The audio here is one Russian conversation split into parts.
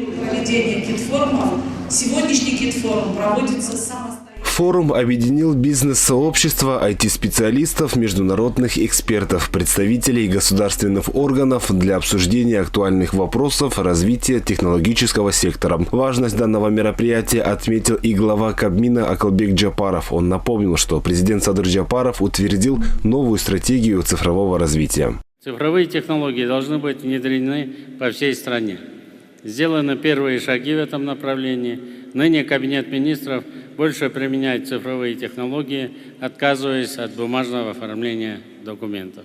Проведение КИТ-форума. Сегодняшний КИТ-форум проводится самостоятельно. Форум объединил бизнес-сообщество, IT-специалистов, международных экспертов, представителей государственных органов для обсуждения актуальных вопросов развития технологического сектора. Важность данного мероприятия отметил и глава Кабмина Акылбек Джапаров. Он напомнил, что президент Садыр Джапаров утвердил новую стратегию цифрового развития. Цифровые технологии должны быть внедрены по всей стране. Сделаны первые шаги в этом направлении. Ныне Кабинет министров больше применяет цифровые технологии, отказываясь от бумажного оформления документов.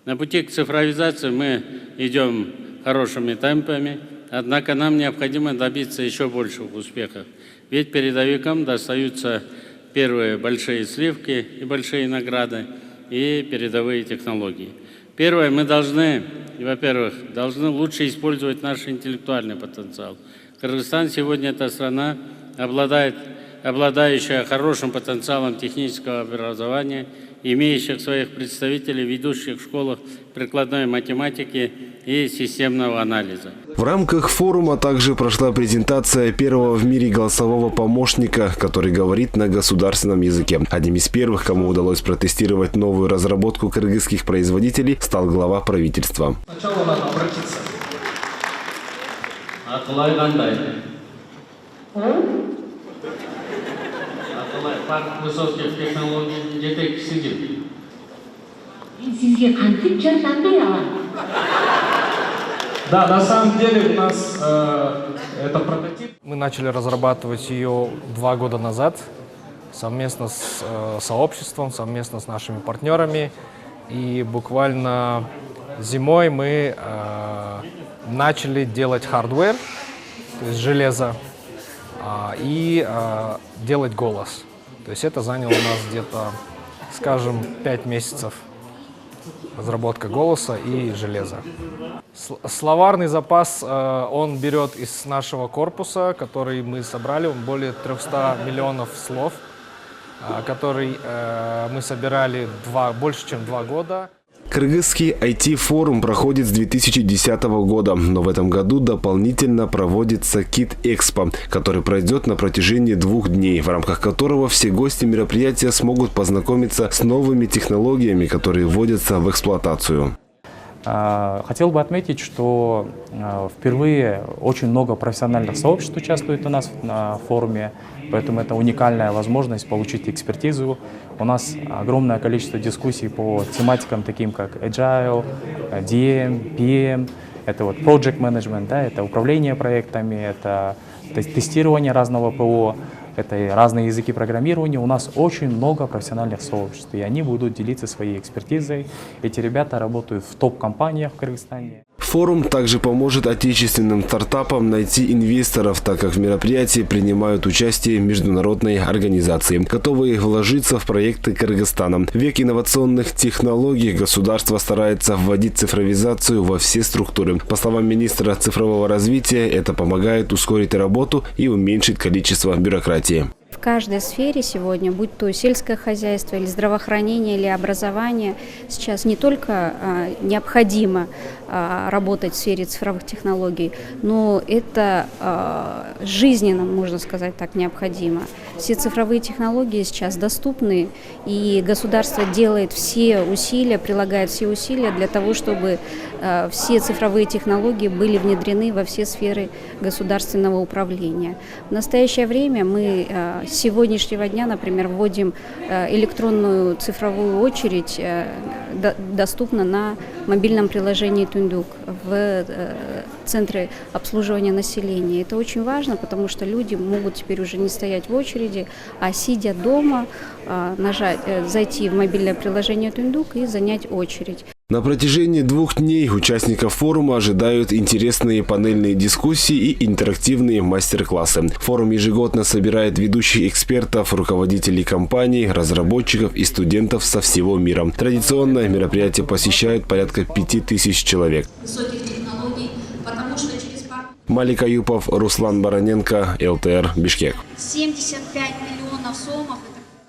На пути к цифровизации мы идем хорошими темпами, однако нам необходимо добиться еще больших успехов. Ведь передовикам достаются первые большие сливки и большие награды, и передовые технологии. Первое, мы должны лучше использовать наш интеллектуальный потенциал. Кыргызстан сегодня это страна, обладающая хорошим потенциалом технического образования, имеющих своих представителей в ведущих школах прикладной математики и системного анализа. В рамках форума также прошла презентация первого в мире голосового помощника, который говорит на государственном языке. Одним из первых, кому удалось протестировать новую разработку кыргызских производителей, стал глава правительства. Сначала надо обратиться. Парк высоких технологий жетекчиси. Да, на самом деле у нас это прототип. Мы начали разрабатывать ее 2 года назад совместно с сообществом, совместно с нашими партнерами. И буквально зимой мы начали делать хардвер, то есть железо, и делать голос. То есть это заняло у нас где-то, скажем, 5 месяцев. Разработка голоса и железа. Словарный запас он берет из нашего корпуса, который мы собрали, он более 300 миллионов слов, который мы собирали больше, чем 2 года. Кыргызский IT-форум проходит с 2010 года, но в этом году дополнительно проводится КИТ-экспо, который пройдет на протяжении 2 дней, в рамках которого все гости мероприятия смогут познакомиться с новыми технологиями, которые вводятся в эксплуатацию. Хотел бы отметить, что впервые очень много профессиональных сообществ участвует у нас на форуме, поэтому это уникальная возможность получить экспертизу. У нас огромное количество дискуссий по тематикам, таким как Agile, DM, PM, это вот Project Management, да, это управление проектами, это тестирование разного ПО, это разные языки программирования. У нас очень много профессиональных сообществ, и они будут делиться своей экспертизой. Эти ребята работают в топ-компаниях в Кыргызстане. Форум также поможет отечественным стартапам найти инвесторов, так как в мероприятии принимают участие международные организации, готовые вложиться в проекты Кыргызстана. В век инновационных технологий государство старается вводить цифровизацию во все структуры. По словам министра цифрового развития, это помогает ускорить работу и уменьшить количество бюрократии. В каждой сфере сегодня, будь то сельское хозяйство или здравоохранение или образование, сейчас не только необходимо работать в сфере цифровых технологий, но это жизненно, можно сказать так, необходимо. Все цифровые технологии сейчас доступны, и государство делает все усилия, прилагает все усилия для того, чтобы все цифровые технологии были внедрены во все сферы государственного управления. В настоящее время мы с сегодняшнего дня, например, вводим электронную цифровую очередь, доступно на мобильном приложении Тундук в центре обслуживания населения. Это очень важно, потому что люди могут теперь уже не стоять в очереди, а сидя дома, зайти в мобильное приложение Тундук и занять очередь. На протяжении 2 дней участников форума ожидают интересные панельные дискуссии и интерактивные мастер-классы. Форум ежегодно собирает ведущих экспертов, руководителей компаний, разработчиков и студентов со всего мира. Традиционно мероприятие посещают порядка 5000 человек. Малик Аюпов, Руслан Бароненко, ЛТР, Бишкек. 75